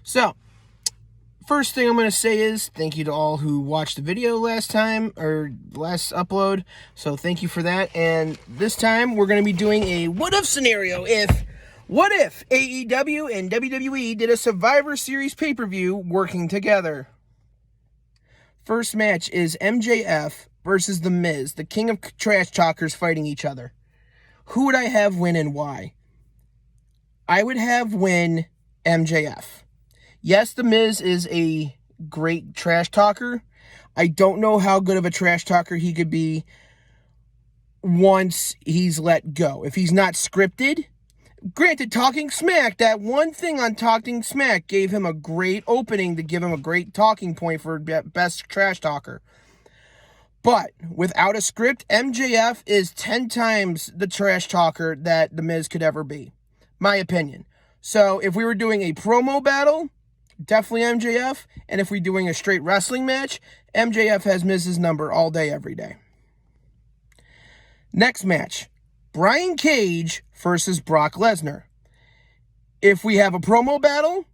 So, first thing I'm going to say is thank you to all who watched the video last time, or last upload. So thank you for that. And this time we're going to be doing a what if scenario. What if AEW and WWE did a Survivor Series pay-per-view working together? First match is MJF versus The Miz, the king of trash talkers, fighting each other. Who would I have win and why? I would have win MJF. Yes, The Miz is a great trash talker. I don't know how good of a trash talker he could be once he's let go. If he's not scripted. Granted, Talking Smack, that one thing on Talking Smack gave him a great opening to give him a great talking point for best trash talker. But without a script, MJF is 10 times the trash talker that The Miz could ever be. My opinion. So if we were doing a promo battle, definitely MJF. And if we're doing a straight wrestling match, MJF has Miz's number all day, every day. Next match, Brian Cage versus Brock Lesnar. If we have a promo battle,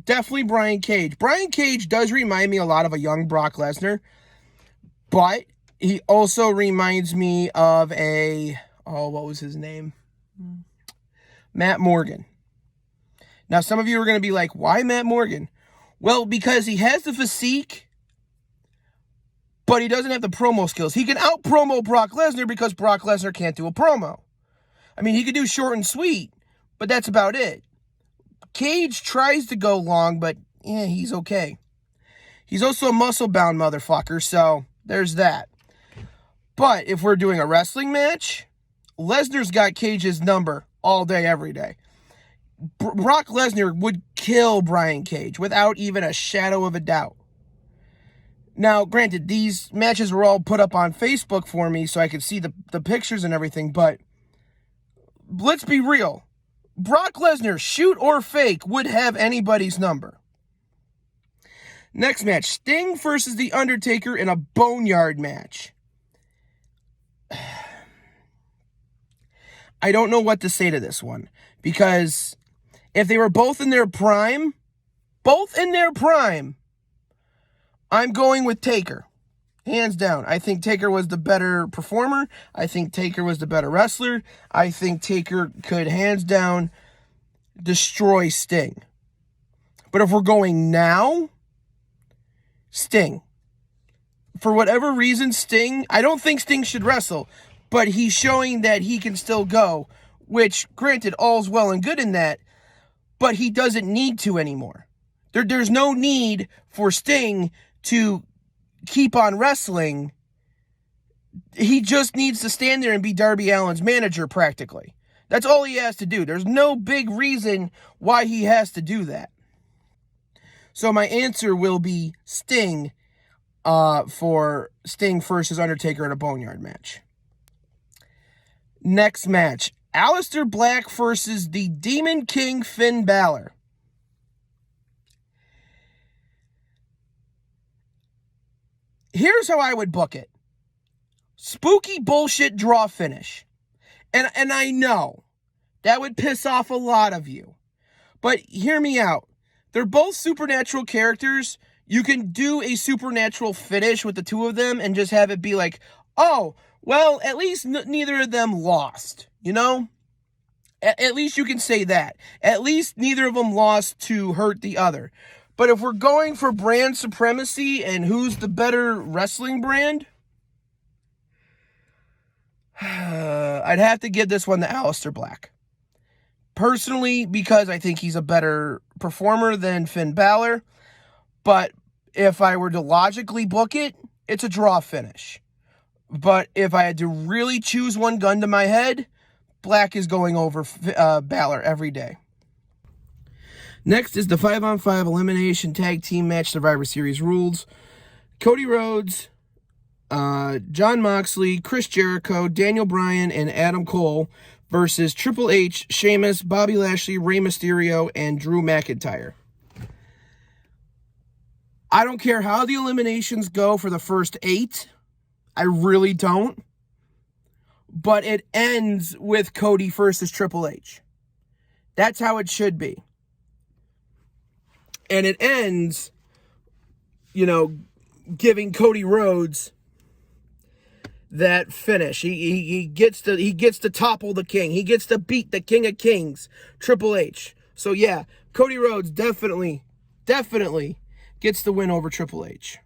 definitely Brian Cage. Brian Cage does remind me a lot of a young Brock Lesnar, but he also reminds me of what was his name? Matt Morgan. Now, some of you are going to be like, why Matt Morgan? Well, because he has the physique, but he doesn't have the promo skills. He can out-promo Brock Lesnar because Brock Lesnar can't do a promo. I mean, he could do short and sweet, but that's about it. Cage tries to go long, but yeah, he's okay. He's also a muscle-bound motherfucker, so there's that. But if we're doing a wrestling match, Lesnar's got Cage's number all day, every day. Brock Lesnar would kill Brian Cage without even a shadow of a doubt. Now, granted, these matches were all put up on Facebook for me so I could see the pictures and everything, but let's be real. Brock Lesnar, shoot or fake, would have anybody's number. Next match, Sting versus The Undertaker in a Boneyard match. I don't know what to say to this one, because if they were both in their prime, I'm going with Taker. Hands down. I think Taker was the better performer. I think Taker was the better wrestler. I think Taker could, hands down, destroy Sting. But if we're going now, Sting. For whatever reason, Sting, I don't think Sting should wrestle, but he's showing that he can still go, which, granted, all's well and good in that, but he doesn't need to anymore. There's no need for Sting to keep on wrestling. He just needs to stand there and be Darby Allin's manager, practically. That's all he has to do. There's no big reason why he has to do that. So my answer will be Sting, for Sting versus Undertaker in a Boneyard match. Next match, Aleister Black versus the Demon King Finn Balor. Here's how I would book it. Spooky bullshit draw finish. And I know that would piss off a lot of you. But hear me out. They're both supernatural characters. You can do a supernatural finish with the two of them and just have it be like, oh, well, at least neither of them lost, you know? At least you can say that. At least neither of them lost to hurt the other. But if we're going for brand supremacy and who's the better wrestling brand, I'd have to give this one to Aleister Black. Personally, because I think he's a better performer than Finn Balor. But if I were to logically book it, it's a draw finish. But if I had to really choose one gun to my head, Black is going over Balor every day. Next is the 5-on-5 elimination tag team match Survivor Series rules. Cody Rhodes, Jon Moxley, Chris Jericho, Daniel Bryan, and Adam Cole versus Triple H, Sheamus, Bobby Lashley, Rey Mysterio, and Drew McIntyre. I don't care how the eliminations go for the first 8. I really don't. But it ends with Cody versus Triple H. That's how it should be. And it ends, giving Cody Rhodes that finish. He gets to topple the king. He gets to beat the King of Kings, Triple H. So yeah, Cody Rhodes definitely gets the win over Triple H.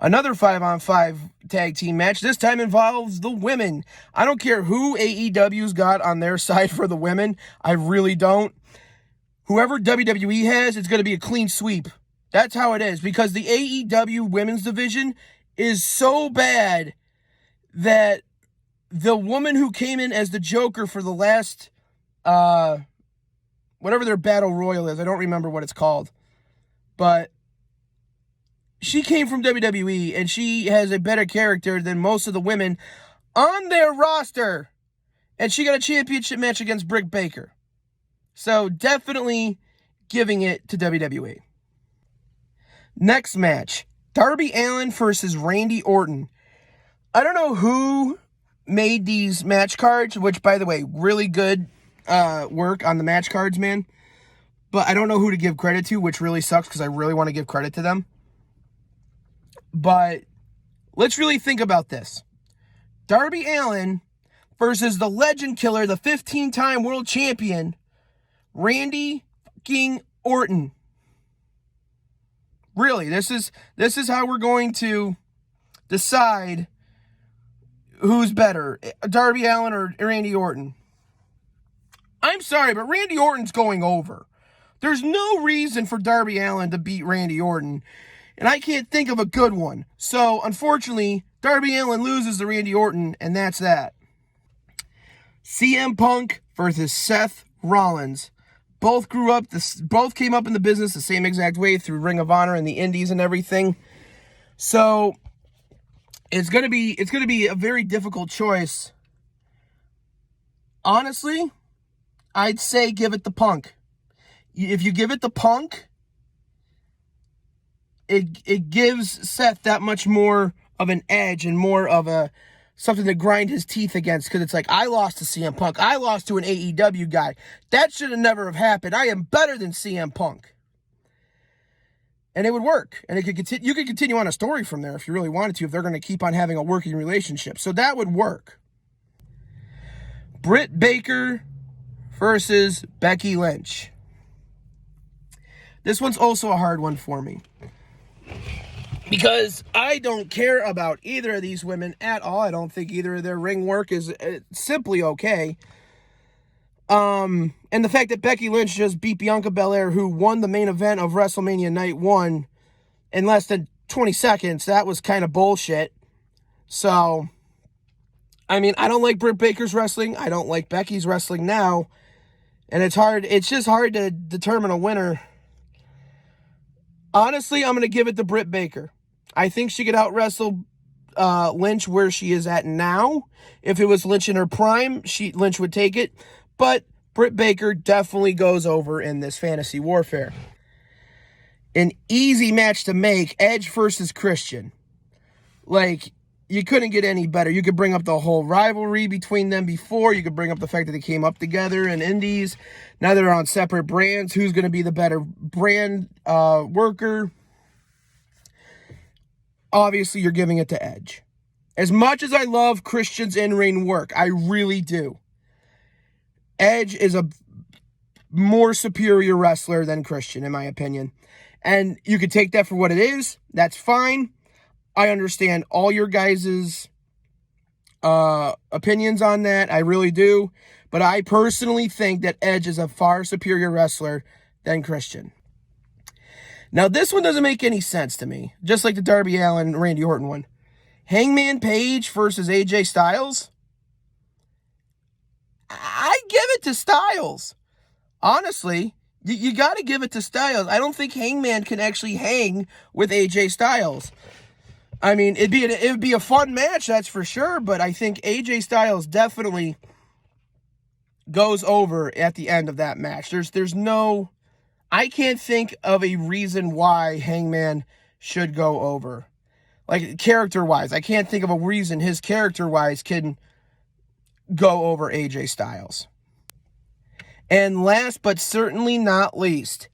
Another 5-on-5 tag team match. This time involves the women. I don't care who AEW's got on their side for the women. I really don't. Whoever WWE has, it's going to be a clean sweep. That's how it is. Because the AEW women's division is so bad that the woman who came in as the Joker for the last, whatever their battle royal is, I don't remember what it's called, but she came from WWE, and she has a better character than most of the women on their roster, and she got a championship match against Britt Baker. So definitely giving it to WWE. Next match, Darby Allin versus Randy Orton. I don't know who made these match cards, which, by the way, really good work on the match cards, man. But I don't know who to give credit to, which really sucks because I really want to give credit to them. But let's really think about this. Darby Allin versus the legend killer, the 15-time world champion, Randy fucking Orton. Really, this is how we're going to decide who's better, Darby Allin or Randy Orton. I'm sorry, but Randy Orton's going over. There's no reason for Darby Allin to beat Randy Orton, and I can't think of a good one. So, unfortunately, Darby Allin loses to Randy Orton, and that's that. CM Punk versus Seth Rollins. Both came up in the business the same exact way through Ring of Honor and the Indies and everything. So it's gonna be a very difficult choice. Honestly, I'd say give it to Punk. If you give it to Punk, it gives Seth that much more of an edge and more of something to grind his teeth against, because it's like, I lost to CM Punk. I lost to an AEW guy. That should have never have happened. I am better than CM Punk. And it would work. And you could continue on a story from there if you really wanted to, if they're going to keep on having a working relationship. So that would work. Britt Baker versus Becky Lynch. This one's also a hard one for me, because I don't care about either of these women at all. I don't think either of their ring work is simply okay. And the fact that Becky Lynch just beat Bianca Belair, who won the main event of WrestleMania Night 1 in less than 20 seconds, that was kind of bullshit. So, I mean, I don't like Britt Baker's wrestling. I don't like Becky's wrestling now. And it's just hard to determine a winner. Honestly, I'm going to give it to Britt Baker. I think she could out-wrestle Lynch where she is at now. If it was Lynch in her prime, Lynch would take it. But Britt Baker definitely goes over in this fantasy warfare. An easy match to make, Edge versus Christian. Like, you couldn't get any better. You could bring up the whole rivalry between them before. You could bring up the fact that they came up together in Indies. Now they're on separate brands. Who's going to be the better brand worker? Obviously, you're giving it to Edge. As much as I love Christian's in-ring work, I really do, Edge is a more superior wrestler than Christian, in my opinion. And you could take that for what it is. That's fine. I understand all your guys' opinions on that. I really do. But I personally think that Edge is a far superior wrestler than Christian. Now, this one doesn't make any sense to me. Just like the Darby Allin, Randy Orton one. Hangman Page versus AJ Styles. I give it to Styles. Honestly, you got to give it to Styles. I don't think Hangman can actually hang with AJ Styles. I mean, it'd be a fun match, that's for sure, but I think AJ Styles definitely goes over at the end of that match. I can't think of a reason why Hangman should go over. Like, character-wise, I can't think of a reason his character-wise can go over AJ Styles. And last but certainly not least,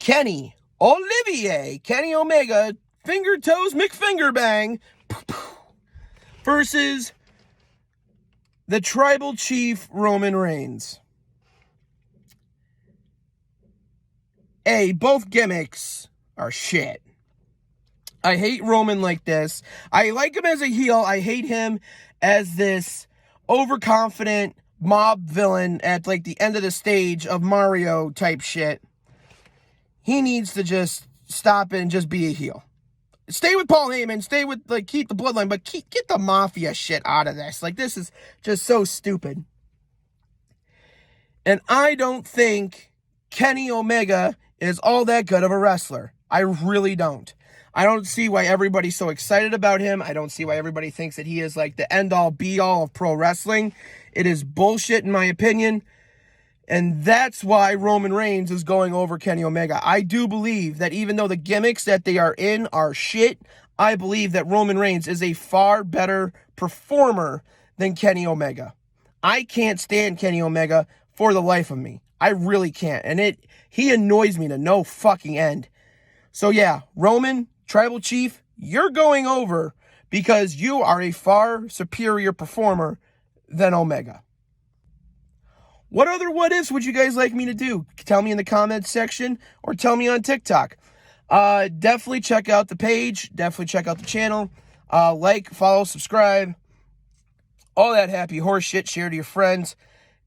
Kenny Omega, finger toes McFingerbang, versus the Tribal Chief Roman Reigns. Both gimmicks are shit. I hate Roman like this. I like him as a heel. I hate him as this overconfident mob villain at like the end of the stage of Mario type shit. He needs to just stop it and just be a heel. Stay with Paul Heyman. Stay with, like, keep the bloodline, but get the mafia shit out of this. Like, this is just so stupid. And I don't think Kenny Omega is all that good of a wrestler. I really don't. I don't see why everybody's so excited about him. I don't see why everybody thinks that he is like the end-all, be-all of pro wrestling. It is bullshit in my opinion. And that's why Roman Reigns is going over Kenny Omega. I do believe that even though the gimmicks that they are in are shit, I believe that Roman Reigns is a far better performer than Kenny Omega. I can't stand Kenny Omega for the life of me. I really can't. And he annoys me to no fucking end. So yeah, Roman, Tribal Chief, you're going over because you are a far superior performer than Omega. What other what ifs would you guys like me to do? Tell me in the comments section or tell me on TikTok. Definitely check out the page. Definitely check out the channel. Like, follow, subscribe. All that happy horse shit. Share to your friends.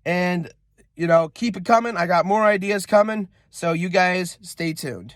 And, keep it coming. I got more ideas coming. So you guys stay tuned.